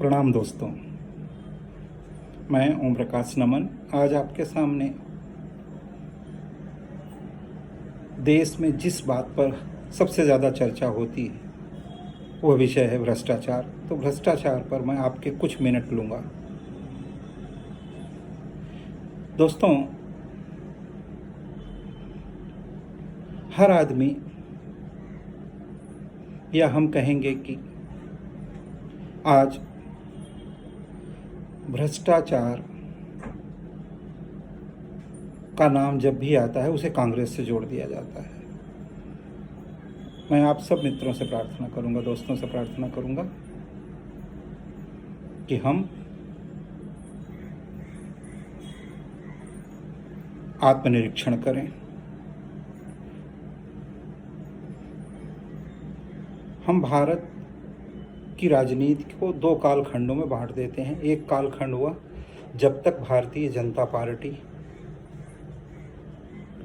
प्रणाम दोस्तों, मैं ओम प्रकाश नमन आज आपके सामने देश में जिस बात पर सबसे ज़्यादा चर्चा होती है वह विषय है भ्रष्टाचार। तो भ्रष्टाचार पर मैं आपके कुछ मिनट लूँगा। दोस्तों, हर आदमी, या हम कहेंगे कि आज भ्रष्टाचार का नाम जब भी आता है उसे कांग्रेस से जोड़ दिया जाता है। मैं आप सब मित्रों से प्रार्थना करूंगा, दोस्तों से प्रार्थना करूंगा कि हम आत्मनिरीक्षण करें। हम भारत की राजनीति को दो कालखंडों में बांट देते हैं। एक कालखंड हुआ जब तक भारतीय जनता पार्टी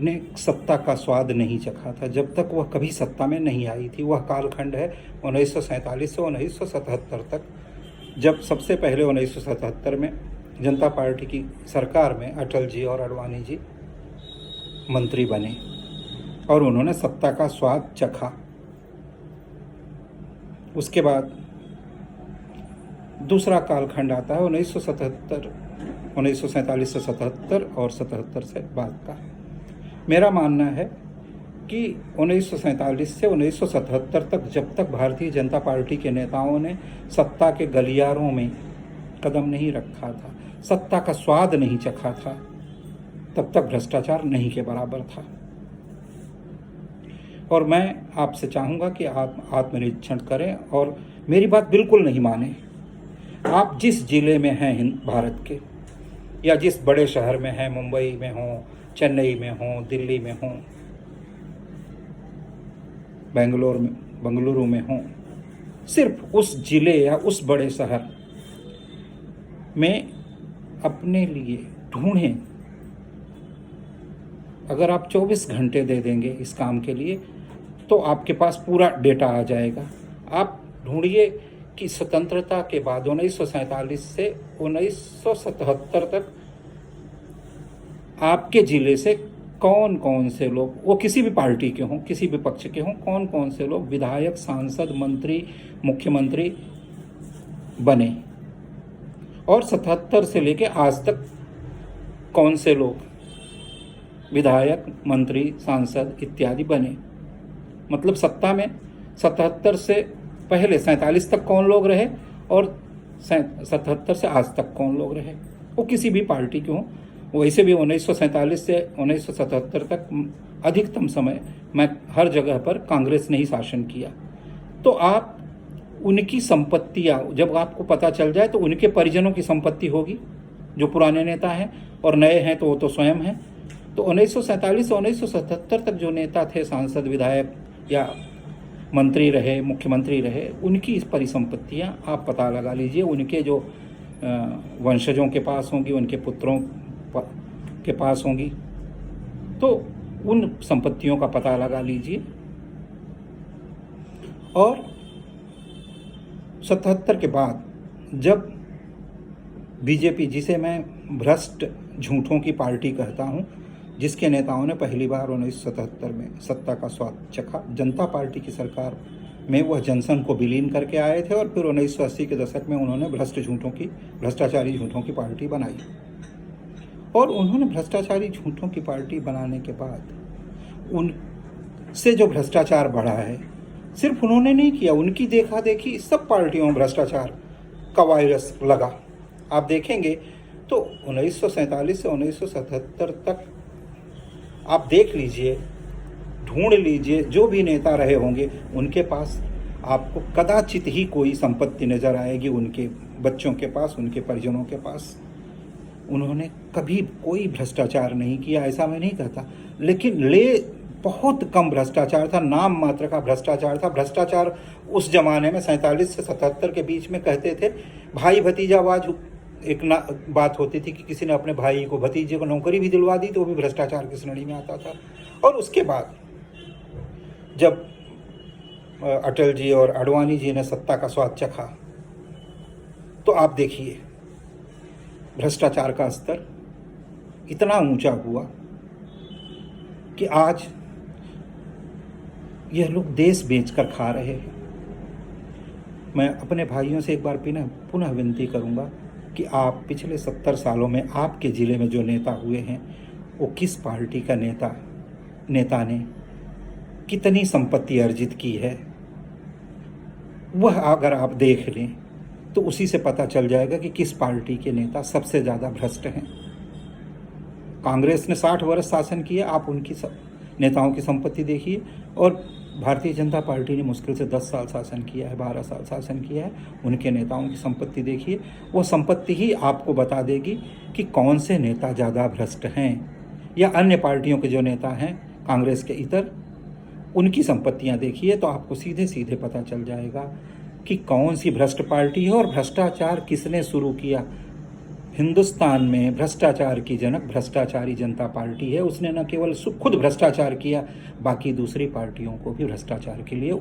ने सत्ता का स्वाद नहीं चखा था, जब तक वह कभी सत्ता में नहीं आई थी। वह कालखंड है 1947 से 1977 तक, जब सबसे पहले 1977 में जनता पार्टी की सरकार में अटल जी और अडवाणी जी मंत्री बने और उन्होंने सत्ता का स्वाद चखा। उसके बाद दूसरा कालखंड आता है 1947 से 77 और 77 से बाद का। मेरा मानना है कि 1947 से 1977 तक, जब तक भारतीय जनता पार्टी के नेताओं ने सत्ता के गलियारों में कदम नहीं रखा था, सत्ता का स्वाद नहीं चखा था, तब तक भ्रष्टाचार नहीं के बराबर था। और मैं आपसे चाहूँगा कि आप आत्मनिरीक्षण करें और मेरी बात बिल्कुल नहीं मानें। आप जिस जिले में हैं भारत के, या जिस बड़े शहर में हैं, मुंबई में हो, चेन्नई में हो, दिल्ली में हो, बेंगलुरु में हो, सिर्फ उस जिले या उस बड़े शहर में अपने लिए ढूंढें। अगर आप 24 घंटे दे देंगे इस काम के लिए तो आपके पास पूरा डेटा आ जाएगा। आप ढूंढिए कि स्वतंत्रता के बाद 1947 से 1977 तक आपके ज़िले से कौन कौन से लोग, वो किसी भी पार्टी के हों, किसी भी पक्ष के हों, कौन कौन से लोग विधायक, सांसद, मंत्री, मुख्यमंत्री बने, और 77 से लेके आज तक कौन से लोग विधायक, मंत्री, सांसद इत्यादि बने। मतलब सत्ता में 77 से पहले 47 तक कौन लोग रहे और 77 से आज तक कौन लोग रहे, वो किसी भी पार्टी के हों। वैसे भी 1947 से 1977 तक अधिकतम समय मैं हर जगह पर कांग्रेस ने ही शासन किया। तो आप उनकी संपत्तियां जब आपको पता चल जाए तो उनके परिजनों की संपत्ति होगी, जो पुराने नेता हैं, और नए हैं तो वो तो स्वयं हैं। तो 1947 से 1977 तक जो नेता थे, सांसद, विधायक या मंत्री रहे, मुख्यमंत्री रहे, उनकी इस परिसंपत्तियां आप पता लगा लीजिए। उनके जो वंशजों के पास होंगी, उनके पुत्रों के पास होंगी, तो उन संपत्तियों का पता लगा लीजिए। और 77 के बाद जब बीजेपी, जिसे मैं भ्रष्ट झूठों की पार्टी कहता हूं, जिसके नेताओं ने पहली बार 1977 में सत्ता का स्वाद चखा, जनता पार्टी की सरकार में वह जनसंघ को विलीन करके आए थे, और फिर 1980 के दशक में उन्होंने भ्रष्टाचारी झूठों की पार्टी बनाई। और उन्होंने भ्रष्टाचारी झूठों की पार्टी बनाने के बाद उनसे जो भ्रष्टाचार बढ़ा है, सिर्फ उन्होंने नहीं किया, उनकी देखा देखी सब पार्टियों में भ्रष्टाचार का वायरस लगा। आप देखेंगे तो 1947 से 1977 तक आप देख लीजिए, ढूंढ लीजिए, जो भी नेता रहे होंगे उनके पास आपको कदाचित ही कोई संपत्ति नजर आएगी, उनके बच्चों के पास, उनके परिजनों के पास। उन्होंने कभी कोई भ्रष्टाचार नहीं किया, ऐसा मैं नहीं कहता, लेकिन बहुत कम भ्रष्टाचार था, नाम मात्र का भ्रष्टाचार था। भ्रष्टाचार उस जमाने में 47 से 77 के बीच में कहते थे भाई भतीजावाज। एक बात होती थी कि किसी ने अपने भाई को, भतीजे को नौकरी भी दिलवा दी तो वो भी भ्रष्टाचार की श्रेणी में आता था। और उसके बाद जब अटल जी और अडवाणी जी ने सत्ता का स्वाद चखा तो आप देखिए भ्रष्टाचार का स्तर इतना ऊंचा हुआ कि आज यह लोग देश बेचकर खा रहे हैं। मैं अपने भाइयों से एक बार पुनः विनती करूंगा कि आप पिछले 70 सालों में आपके ज़िले में जो नेता हुए हैं वो किस पार्टी का नेता ने कितनी संपत्ति अर्जित की है, वह अगर आप देख लें तो उसी से पता चल जाएगा कि किस पार्टी के नेता सबसे ज़्यादा भ्रष्ट हैं। कांग्रेस ने 60 वर्ष शासन किया, आप उनकी नेताओं की संपत्ति देखिए, और भारतीय जनता पार्टी ने मुश्किल से 10 साल शासन किया है, 12 साल शासन किया है, उनके नेताओं की संपत्ति देखिए। वो संपत्ति ही आपको बता देगी कि कौन से नेता ज़्यादा भ्रष्ट हैं, या अन्य पार्टियों के जो नेता हैं कांग्रेस के इतर, उनकी संपत्तियां देखिए तो आपको सीधे सीधे पता चल जाएगा कि कौन सी भ्रष्ट पार्टी है और भ्रष्टाचार किसने शुरू किया। हिंदुस्तान में भ्रष्टाचार की जनक भ्रष्टाचारी जनता पार्टी है। उसने न केवल खुद भ्रष्टाचार किया, बाकी दूसरी पार्टियों को भी भ्रष्टाचार के लिए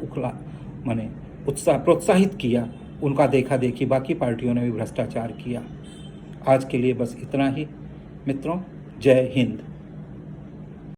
प्रोत्साहित किया। उनका देखा देखी बाकी पार्टियों ने भी भ्रष्टाचार किया। आज के लिए बस इतना ही मित्रों, जय हिंद।